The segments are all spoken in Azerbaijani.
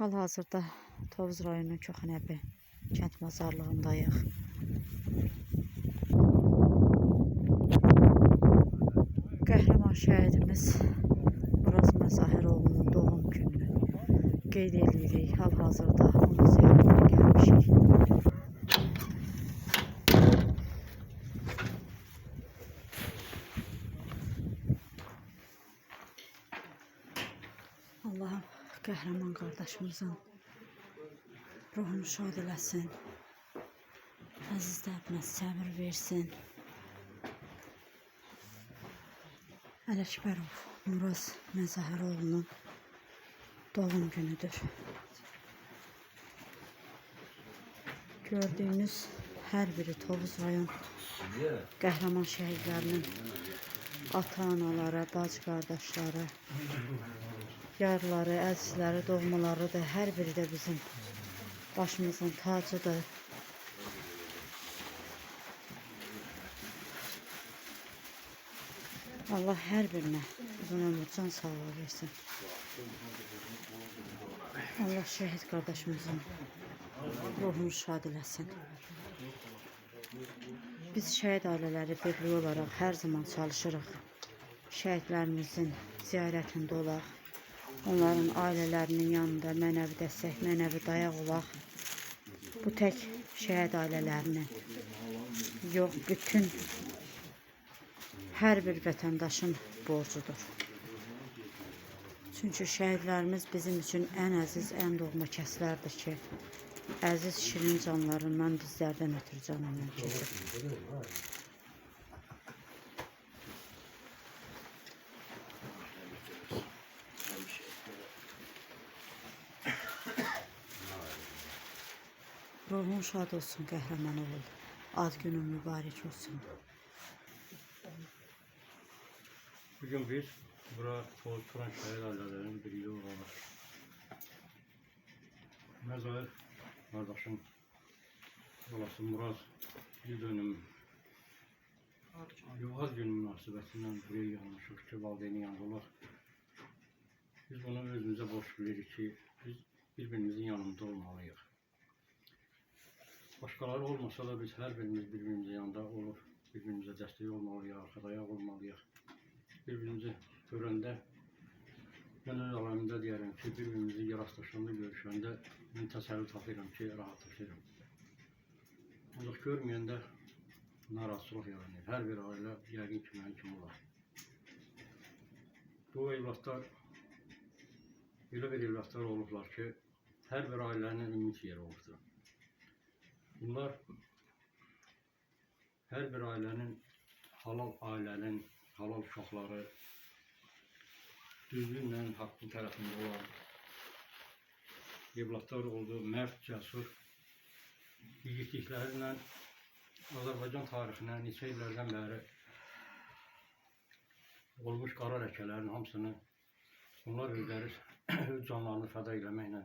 Hal-hazırda Tovuz rayonu Köxənəbi kənd məzarlığındayıq. Qəhrəman şəhidimiz Muraz Məzahiroğlu'nun doğum gününü qeyd edirik. Hal-hazırda onun ziyarətinə gəlmişik. Allah'ım qəhrəman qardaşımızın ruhunu şad eləsin. Əziz dəbinə səbir versin. Ələkbərov Muraz Məzahiroğlu'nun doğum günüdür. Gördüğünüz hər biri Tovuz rayon qəhrəman şəhidlərinin ata-anaları, bacı qardaşları, yarları, əzizləri, doğmaları da hər biri də bizim başımızın tacıdır. Allah hər birinə uzun ömür, can sağlığı versin. Allah şəhid qardaşımızın ruhunu şad eləsin. Biz şəhid ailələri birliyi olaraq hər zaman çalışırıq. Şəhidlərimizin ziyarətində olaq. Onların ailələrinin yanında mənəvi dəstək, mənəvi dayaq olaq. Bu tək şəhid ailələrinin yox, bütün hər bir vətəndaşın borcudur. Çünki şəhidlərimiz bizim üçün ən əziz, ən doğma kəslərdir ki, əziz şirin canlarından bizlərdən ötürü canından keçir. Ruhun şad olsun qəhrəman oğul. Ad günün mübarək olsun. Bugün biz bura Tovuz Turan şəhid ailələrinin birliyi olaraq Məzahir qardaşım olası Muraz bir dönüm ad günü münasibətindən buraya yanmışıq ki, valideynin yanında olaq. Biz bunu özümüzə borc bilirik ki, biz birbirimizin yanında olmalıyıq. Başkaları olmasa da biz hər birimiz birbirimizin yanında olur, birbirimizə dəstək olmalıyıq, arxadayaq olmalıyıq. Birbirimizi görəndə, mən öz aləmində deyərəm ki, birbirimizi yarastışanda, görüşəndə mən təsəvvür tapıram ki, rahatlaşıram. Ancaq görməyəndə narahatçılıq yaranır. Hər bir ailə yəqin ki, mənim kimi olar. Bu evlatlar, elə bir evlatlar olublar ki, hər bir ailənin ümid yeri olubdur. Bunlar hər bir ailənin, halal ailənin, halal uşaqları düzlüklə, haqqın tərəfində olan evlatlar oldu, mərd, cəsur, yiğitliklərlə Azərbaycan tarixinə neçə illərdən bəri olmuş qara ləkələrin hamısını onlar özləri öz canlarını fəda eləməklə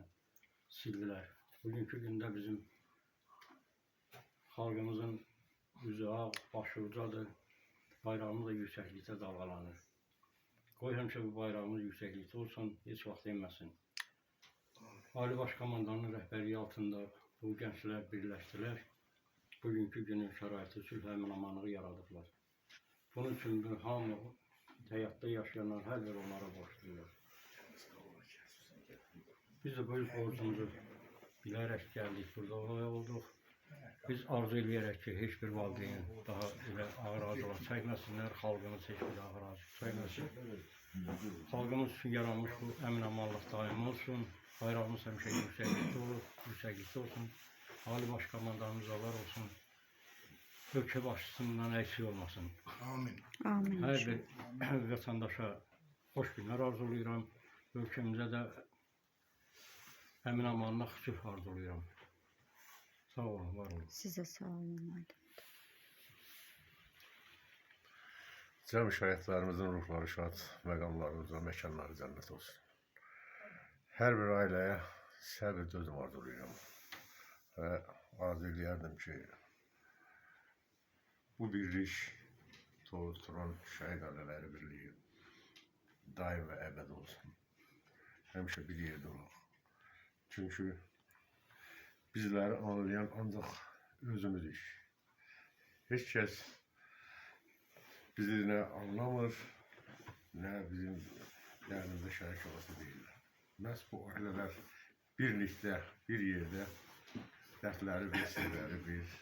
sildilər. Bugünkü gündə bizim xalqımızın üzü ağ, başı ucadır, bayrağımız da yüksəklikdə dalgalanır. Qoy həmişə bu bayrağımız yüksəklikdə olsun, heç vaxt inməsin. Ali Baş Komandanın rəhbərliyi altında bu gənclər birləşdilər. Bugünkü günün şəraiti sülh əmin-amanlığı yaradıblar. Bunun üçün hamı həyatda yaşayanlar hər bir onlara borcluylar. Biz də bu borcumuzu bilərək gəldik, burada olduq. Biz arzu edərək ki, heç bir valideyn daha elə ağır acılar çəkməsinlər, xalqımız heç bir ağır acı çəkməsin. Xalqımız üçün yaranmış bu əmin-amanlıq daim olsun, bayrağımız həmişə yüksəklikdə olsun, Ali Baş Komandanımız var olsun, ölkə başçısından əksik olmasın. Amin. Amin. Hər bir vətəndaşa xoş günlər arzuluyuram, ölkəmizə də əmin-amanlıq sülh arzuluyuram. Sağ olun, var olun. Sizə sağ olun. Cəm şəhidlərimizin ruhları şad, məqamlarımızda məkanları cənnət olsun. Hər bir ailəyə səbir dözüm arzuluyuram. Və arzu edərdim ki, bu birlik Tovuz Turan şəhid ailələri birliyi daim və əbəd olsun. Həmişə bir yerdə olaq. Çünkü bizleri anlayan ancak özümüzük. Hiç kəs bizi ne anlamır, ne bizim dərimizdə şərik olası deyirlər. Məhz bu ailələr birlikdə, bir yerdə dərdləri bir, sirləri bir,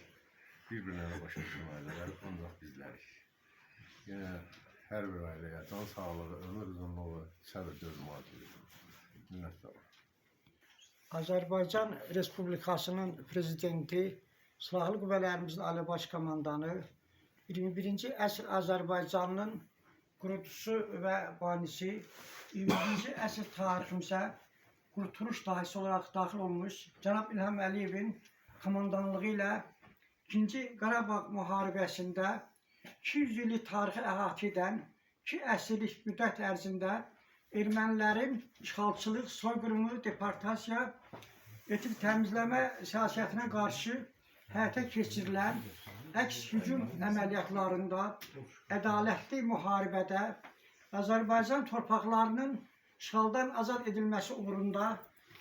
bir-birlərinə başa düşən ailələr ancaq bizlərik. Yine hər bir ailəyə can sağlığı, ömür uzunluğu, səbir gözümü dilerim. Minnətdaram. Azərbaycan Respublikasının prezidenti, Silahlı Qüvvələrimizin Ali Baş Komandanı, 21-ci əsr Azərbaycanının qurucusu və banisi, 21-ci əsr tariximizə qurtuluş dahisi olaraq daxil olmuş Cənab İlham Əliyevin komandanlığı ilə 2-ci Qarabağ müharibəsində 200 illik tarixi əhatə edən 2 əsrlik müddət ərzində ermənilərin işğalçılıq, soyqırımı, deportasiya, etnik təmizləmə siyasətinə qarşı həyata keçirilən əks hücum əməliyyatlarında, ədalətli müharibədə, Azərbaycan torpaqlarının işğaldan azad edilməsi uğrunda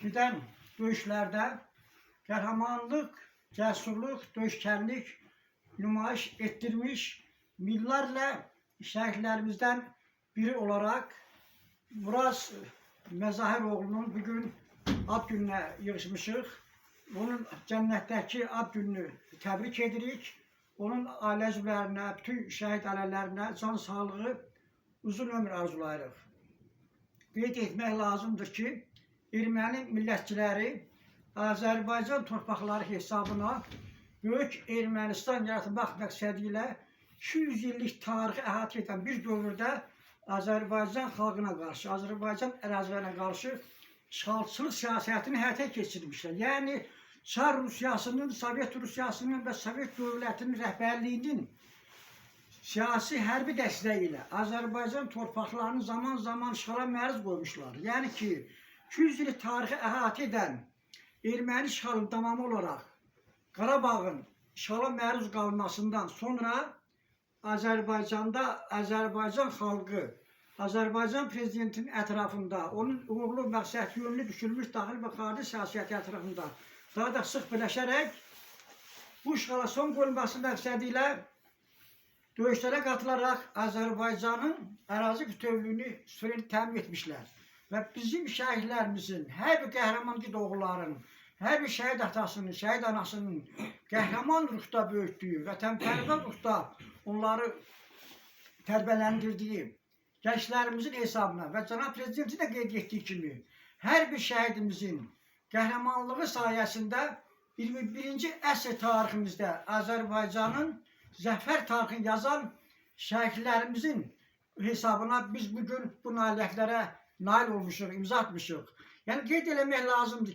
gedən döyüşlərdə qəhrəmanlıq, cəsurluq, döyüşkənlik nümayiş etdirmiş minlərlə şəhidlərimizdən biri olaraq Muraz Məzahiroğlu'nun bugün ad gününə yığışmışıq. Onun cənnətdəki ad gününü təbrik edirik. Onun ailə üzvlərinə, bütün şəhid ailələrinə can sağlığı, uzun ömür arzulayırıq. Qeyd etmək lazımdır ki, erməni millətçiləri Azərbaycan torpaqları hesabına Böyük Ermənistan yaratmaq məqsədi ilə 200 illik tarixi əhatə edən bir dövrdə Azərbaycan xalqına qarşı, Azərbaycan ərazilərinə qarşı işğalçılıq siyasətini həyata keçirmişlər. Yəni, Çar Rusiyasının, Sovet Rusiyasının və Sovet dövlətinin rəhbərliyinin siyasi hərbi dəstəyi ilə Azərbaycan torpaqlarını zaman-zaman işğala məruz qoymuşlar. Yəni ki, 200 illik tarixi əhatə edən erməni işğalının davamı olaraq Qarabağın işğala məruz qalmasından sonra Azərbaycanda Azərbaycan xalqı, Azərbaycan prezidentinin ətrafında, onun uğurlu məqsəd yönlü düşülmüş daxil və xarici siyasəti ətrafında daha da sıx birləşərək bu işğala son qoyulması məqsədi ilə döyüşlərə qatılaraq Azərbaycanın ərazi bütövlüyünü təmin etmişlər. Və bizim şəhidlərimizin, hər bir qəhrəman oğulların, hər bir şəhid atasının, şəhid anasının qəhrəman ruhda böyütdüyü, vətənpərvər ruhda onları tərbiyələndirdiyi gənclərimizin hesabına və Cənab Prezidentin də qeyd etdiyi kimi hər bir şəhidimizin qəhrəmanlığı sayəsində 21-ci əsr tariximizdə Azərbaycanın zəfər tarixini yazan şəhidlərimizin hesabına biz bugün bu nailiyyətlərə nail olmuşuq, imza atmışıq. Yəni qeyd eləmək lazımdır.